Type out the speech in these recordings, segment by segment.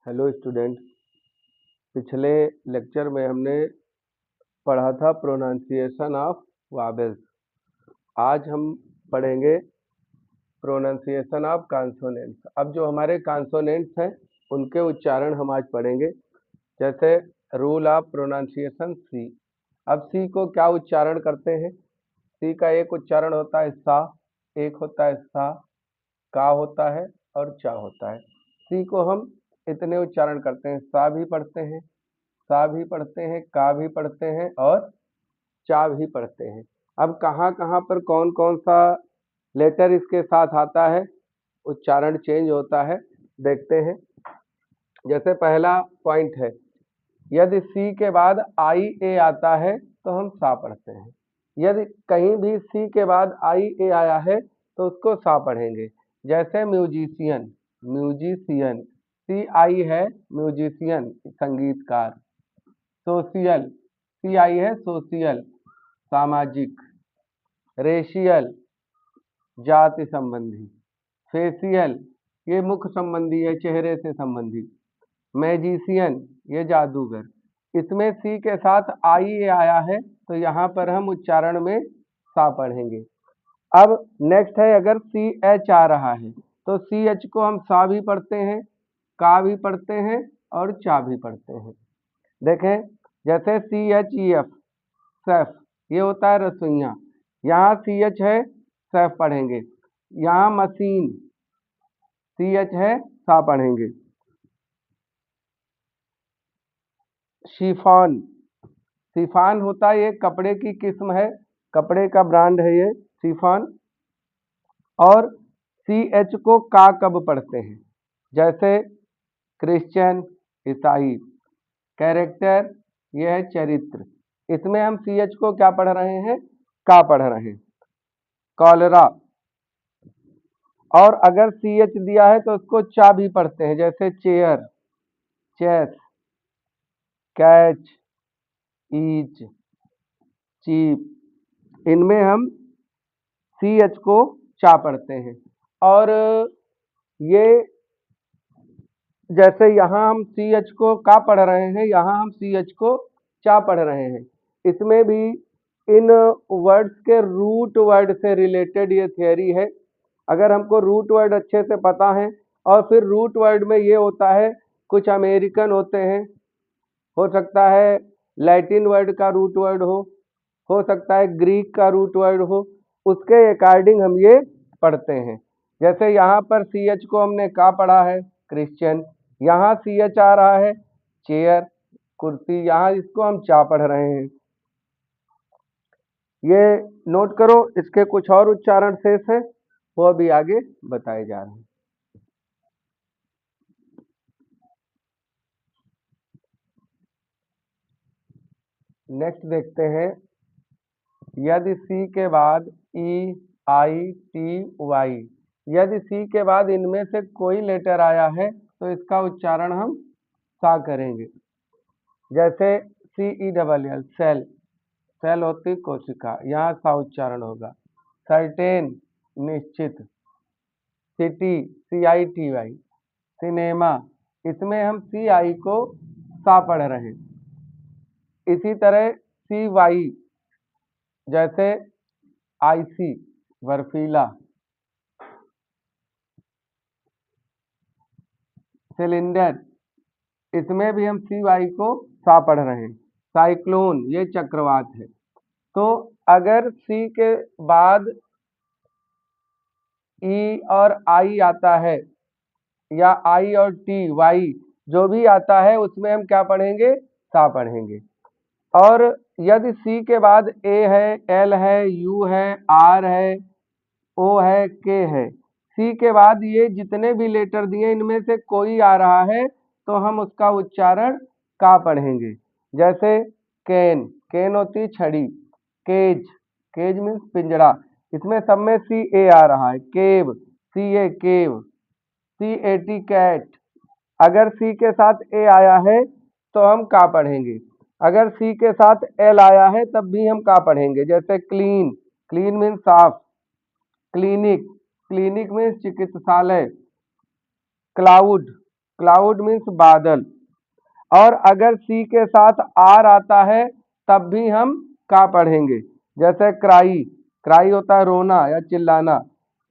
Hello student. पिछले lecture में हमने पढ़ा था प्रोनाउंसिएशन ऑफ वावेल्स। आज हम पढ़ेंगे प्रोनाउंसिएशन ऑफ कॉन्सोनेंट्स। अब जो हमारे कॉन्सोनेंट्स हैं उनके उच्चारण हम आज पढ़ेंगे। जैसे रूल ऑफ प्रोनाउंसिएशन सी। अब सी को क्या उच्चारण करते हैं? सी का एक उच्चारण होता है सा, एक होता है सा, का होता है और चा होता है। सी को हम इतने उच्चारण करते हैं, सा भी पढ़ते हैं, सा भी पढ़ते हैं, का भी पढ़ते हैं और चा भी पढ़ते हैं। अब कहाँ कहाँ पर कौन कौन सा लेटर इसके साथ आता है, उच्चारण चेंज होता है, देखते हैं। जैसे पहला पॉइंट है, यदि सी के बाद आई ए आता है तो हम सा पढ़ते हैं। यदि कहीं भी सी के बाद आई ए आया है तो उसको सा पढ़ेंगे। जैसे म्यूजिशियन, म्यूजिशियन, सी आई है म्यूजिशियन संगीतकार। सोशियल, सी आई है सोशियल सामाजिक। रेशियल, जाति संबंधी। फेशियल, ये मुख संबंधी है, चेहरे से संबंधी। मैजिशियन, ये जादूगर। इसमें सी के साथ आई ए आया है तो यहाँ पर हम उच्चारण में सा पढ़ेंगे। अब नेक्स्ट है, अगर सी एच आ रहा है तो सी एच को हम सा भी पढ़ते हैं, का भी पढ़ते हैं और चा भी पढ़ते हैं। देखें, जैसे C H E F, chef, ये होता है रसोइया। यहाँ सी एच है, सेफ पढ़ेंगे। यहाँ मशीन, सी एच है, सा पढ़ेंगे। शिफॉन, शिफॉन होता है, ये कपड़े की किस्म है, कपड़े का ब्रांड है ये शिफॉन। और सी एच को का कब पढ़ते हैं? जैसे क्रिश्चियन, ईसाई। कैरेक्टर, यह है चरित्र। इसमें हम सी एच को क्या पढ़ रहे हैं? का पढ़ रहे हैं। कॉलरा। और अगर सी एच दिया है तो उसको चा भी पढ़ते हैं। जैसे chair, chess, catch, each, cheap. इनमें हम सी एच को चा पढ़ते हैं। और ये जैसे यहाँ हम सी एच को का पढ़ रहे हैं, यहाँ हम सी एच को चा पढ़ रहे हैं। इसमें भी इन वर्ड्स के रूट वर्ड से रिलेटेड ये थियरी है। अगर हमको रूट वर्ड अच्छे से पता है, और फिर रूट वर्ड में ये होता है, कुछ अमेरिकन होते हैं, हो सकता है लैटिन वर्ड का रूट वर्ड हो सकता है ग्रीक का रूट वर्ड हो, उसके अकॉर्डिंग हम ये पढ़ते हैं। जैसे यहाँ पर सी एच को हमने का पढ़ा है, क्रिश्चियन। यहाँ सी एच आ रहा है, चेयर, कुर्सी, यहाँ इसको हम चा पढ़ रहे हैं। ये नोट करो। इसके कुछ और उच्चारण शेष है, वो अभी आगे बताए जा रहे हैं। नेक्स्ट देखते हैं, यदि सी के बाद ई आई टी वाई, यदि सी के बाद इनमें से कोई लेटर आया है तो इसका उच्चारण हम सा करेंगे। जैसे C E double L, cell, cell होती कोशिका, यहाँ सा उच्चारण होगा। सर्टेन, निश्चित। City, C I T Y. Cinema, इसमें हम सी आई को सा पढ़ रहे हैं। इसी तरह सी वाई, जैसे आईसी, बर्फीला। सिलेंडर, इसमें भी हम सी वाई को सा पढ़ रहे हैं। साइक्लोन, ये चक्रवात है। तो अगर सी के बाद ई और आई आता है, या आई और टी वाई जो भी आता है, उसमें हम क्या पढ़ेंगे? सा पढ़ेंगे। और यदि सी के बाद ए है, एल है, यू है, आर है, ओ है, के है, सी के बाद ये जितने भी लेटर दिए इनमें से कोई आ रहा है तो हम उसका उच्चारण का पढ़ेंगे। जैसे कैन, कैन होती छड़ी। केज, केज मीन्स पिंजड़ा, इसमें सब में सी ए आ रहा है। केव, सी ए केव। सी ए टी कैट। अगर सी के साथ ए आया है तो हम का पढ़ेंगे। अगर सी के साथ एल आया है तब भी हम का पढ़ेंगे। जैसे क्लीन, क्लीन मीन्स साफ। क्लिनिक, क्लिनिक में चिकित्सालय। क्लाउड, क्लाउड मीन्स बादल। और अगर सी के साथ आर आता है तब भी हम का पढ़ेंगे। जैसे क्राई, क्राई होता है रोना या चिल्लाना।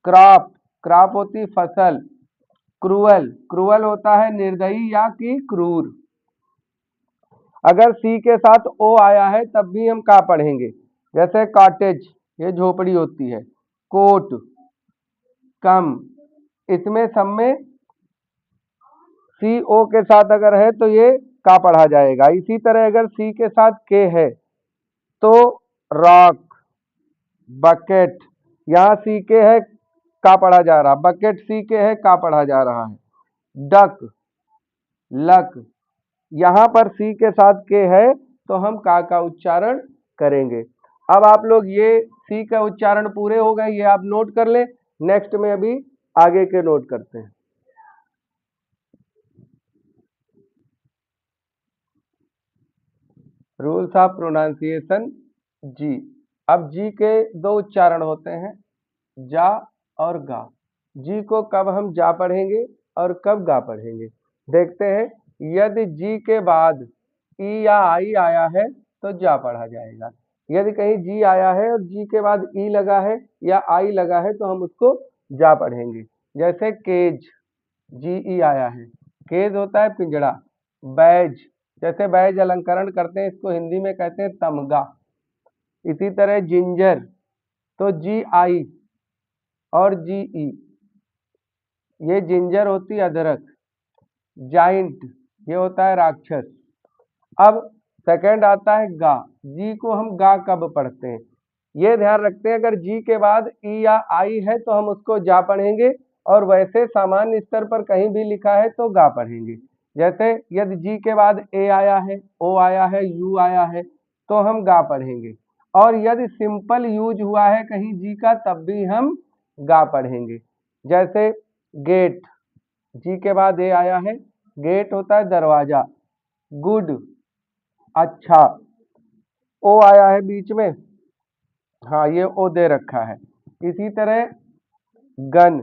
क्रॉप, क्रॉप होती फसल। क्रूअल, क्रूअल होता है निर्दयी या कि क्रूर। अगर सी के साथ ओ आया है तब भी हम का पढ़ेंगे। जैसे कॉटेज, ये झोपड़ी होती है। कोट, कम, इसमें सब में सी ओ के साथ अगर है तो ये का पढ़ा जाएगा। इसी तरह अगर सी के साथ के है तो रॉक, बकेट, यहाँ सी के है का पढ़ा जा रहा, बकेट सी के है का पढ़ा जा रहा है। डक, लक, यहाँ पर सी के साथ के है तो हम का उच्चारण करेंगे। अब आप लोग ये सी का उच्चारण पूरे हो गए, ये आप नोट कर लें। नेक्स्ट में अभी आगे के नोट करते हैं। रूल्स ऑफ प्रोनाउंसिएशन जी। अब जी के दो उच्चारण होते हैं, जा और गा। जी को कब हम जा पढ़ेंगे और कब गा पढ़ेंगे, देखते हैं। यदि जी के बाद ई या आई आया है तो जा पढ़ा जाएगा। यदि कहीं जी आया है और जी के बाद ई लगा है या आई लगा है तो हम उसको जा पढ़ेंगे। जैसे केज, जी ई आया है। केज होता है पिंजड़ा। बैज, जैसे बैज अलंकरण करते हैं, इसको हिंदी में कहते हैं तमगा। इसी तरह जिंजर, तो जी आई और जी ई, ये जिंजर होती है अदरक। जाइंट, ये होता है राक्षस। अब सेकंड आता है गा। जी को हम गा कब पढ़ते हैं, ये ध्यान रखते हैं। अगर जी के बाद ई या आई है तो हम उसको जा पढ़ेंगे, और वैसे सामान्य स्तर पर कहीं भी लिखा है तो गा पढ़ेंगे। जैसे यदि जी के बाद ए आया है, ओ आया है, यू आया है तो हम गा पढ़ेंगे। और यदि सिंपल यूज हुआ है कहीं जी का तब भी हम गा पढ़ेंगे। जैसे गेट, जी के बाद ए आया है, गेट होता है दरवाजा। गुड, अच्छा, ओ आया है बीच में, हाँ ये ओ दे रखा है। इसी तरह गन,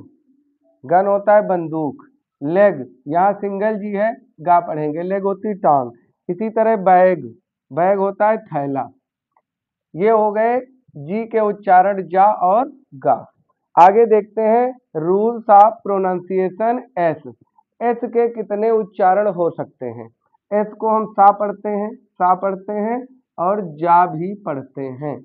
गन होता है बंदूक। लेग, यहाँ सिंगल जी है, गा पढ़ेंगे, लेग होती टांग। इसी तरह बैग, बैग होता है थैला। ये हो गए जी के उच्चारण जा और गा। आगे देखते हैं rules of pronunciation S. S के कितने उच्चारण हो सकते हैं। एस को हम सा पढ़ते हैं, सा पढ़ते हैं और जा भी पढ़ते हैं।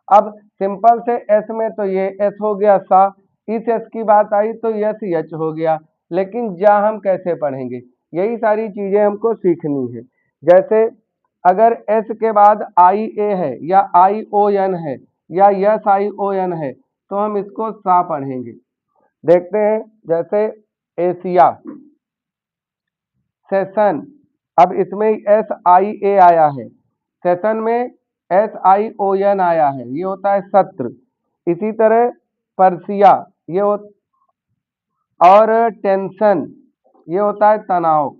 अब सिंपल से एस में तो ये एस हो गया सा, इस एस की बात आई तो यस यच हो गया। लेकिन जा हम कैसे पढ़ेंगे, यही सारी चीजें हमको सीखनी है। जैसे अगर एस के बाद आई ए है या आई ओ एन है या यस आई ओ एन है तो हम इसको सा पढ़ेंगे। देखते हैं, जैसे एशिया, सेशन, अब इसमें एस आई ए आया है, सेशन में एस आई ओ एन आया है, ये होता है सत्र। इसी तरह पर्सिया, ये हो, और टेंशन, ये होता है तनाव।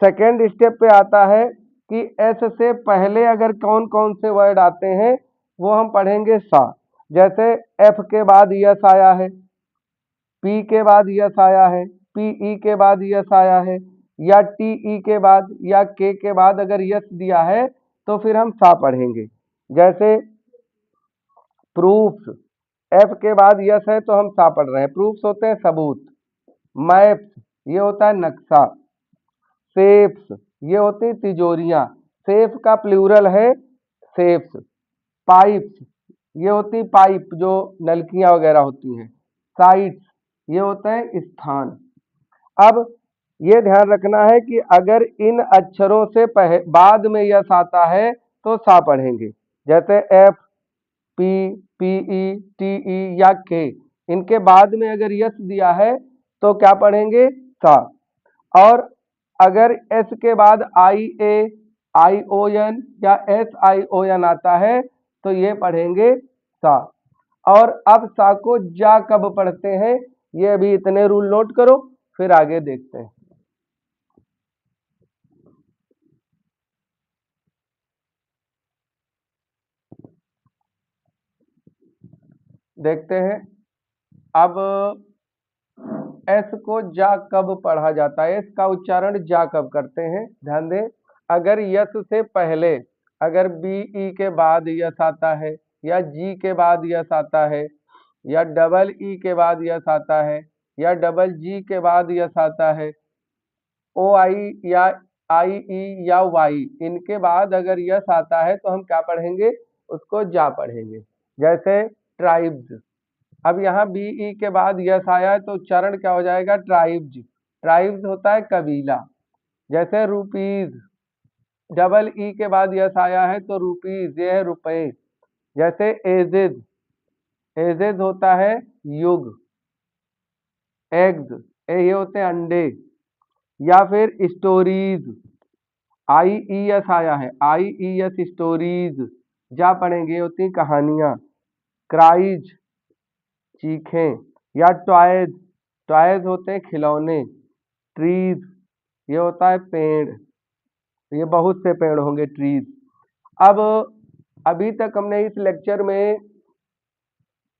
सेकेंड स्टेप पे आता है कि एस से पहले अगर कौन कौन से वर्ड आते हैं वो हम पढ़ेंगे सा। जैसे एफ के बाद यस आया है, पी के बाद यस आया है, पीई के बाद यस आया है, या टीई के बाद या के बाद अगर यस दिया है तो फिर हम सा पढ़ेंगे। जैसे प्रूफ्स, एफ के बाद यस है तो हम सा पढ़ रहे हैं, प्रूफ्स होते हैं सबूत। मैप्स, ये होता है नक्शा। सेफ्स, ये होती हैं तिजोरियां, सेफ का प्लूरल है सेफ्स। पाइप्स, ये होती पाइप जो नलकियां वगैरह होती हैं। साइट्स, ये होते हैं स्थान। अब ये ध्यान रखना है कि अगर इन अक्षरों से बाद में यस आता है तो सा पढ़ेंगे। जैसे एफ, पी, पीई, टीई या के, इनके बाद में अगर यस दिया है तो क्या पढ़ेंगे, सा। और अगर एस के बाद आई ए, आई ओ एन या एस आई ओ एन आता है तो ये पढ़ेंगे सा। और अब सा को जा कब पढ़ते हैं, ये अभी इतने रूल नोट करो, फिर आगे देखते हैं। देखते हैं अब एस को जा कब पढ़ा जाता है, एस का उच्चारण जा कब करते हैं, ध्यान दें। अगर यस से पहले, अगर बी ई के बाद यस आता है, या जी के बाद यस आता है, या डबल ई के बाद यस आता है, या डबल जी के बाद यस आता है, ओ आई या आई ई या वाई, इनके बाद अगर यस आता है तो हम क्या पढ़ेंगे, उसको जा पढ़ेंगे। जैसे ट्राइब्स, अब यहाँ बी ई के बाद यस आया है तो उच्चारण क्या हो जाएगा, ट्राइब्स। ट्राइब्स होता है कबीला। जैसे रुपीज, डबल ई के बाद यस आया है तो रुपीज, ये है रुपए। जैसे एजेज, एजेज होता है युग। एग्स, ये होते हैं अंडे। या फिर स्टोरीज, आई ई एस आया है, आई ई एस स्टोरीज, जा पढ़ेंगे, होती कहानियां। क्राइज, चीखें। या टॉयज, टॉयज होते हैं खिलौने। ट्रीज, ये होता है पेड़, ये बहुत से पेड़ होंगे ट्रीज। अब अभी तक हमने इस लेक्चर में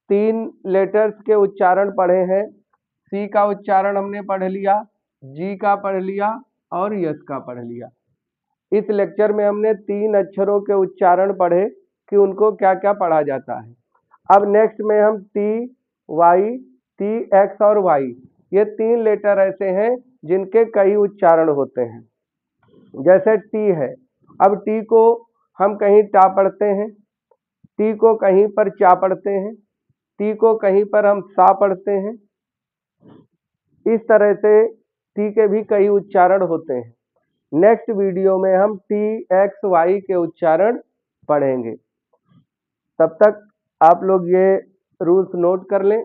3 लेटर्स के उच्चारण पढ़े हैं। सी का उच्चारण हमने पढ़ लिया, जी का पढ़ लिया और यस का पढ़ लिया। इस लेक्चर में हमने 3 अक्षरों के उच्चारण पढ़े कि उनको क्या क्या पढ़ा जाता है। अब नेक्स्ट में हम टी, वाई, टी, एक्स और वाई, ये 3 लेटर ऐसे हैं जिनके कई उच्चारण होते हैं। जैसे टी है, अब टी को हम कहीं टा पढ़ते हैं, टी को कहीं पर चा पढ़ते हैं, टी को कहीं पर हम सा पढ़ते हैं। इस तरह से टी के भी कई उच्चारण होते हैं। नेक्स्ट वीडियो में हम टी, एक्स, वाई के उच्चारण पढ़ेंगे। तब तक आप लोग ये रूल्स नोट कर लें।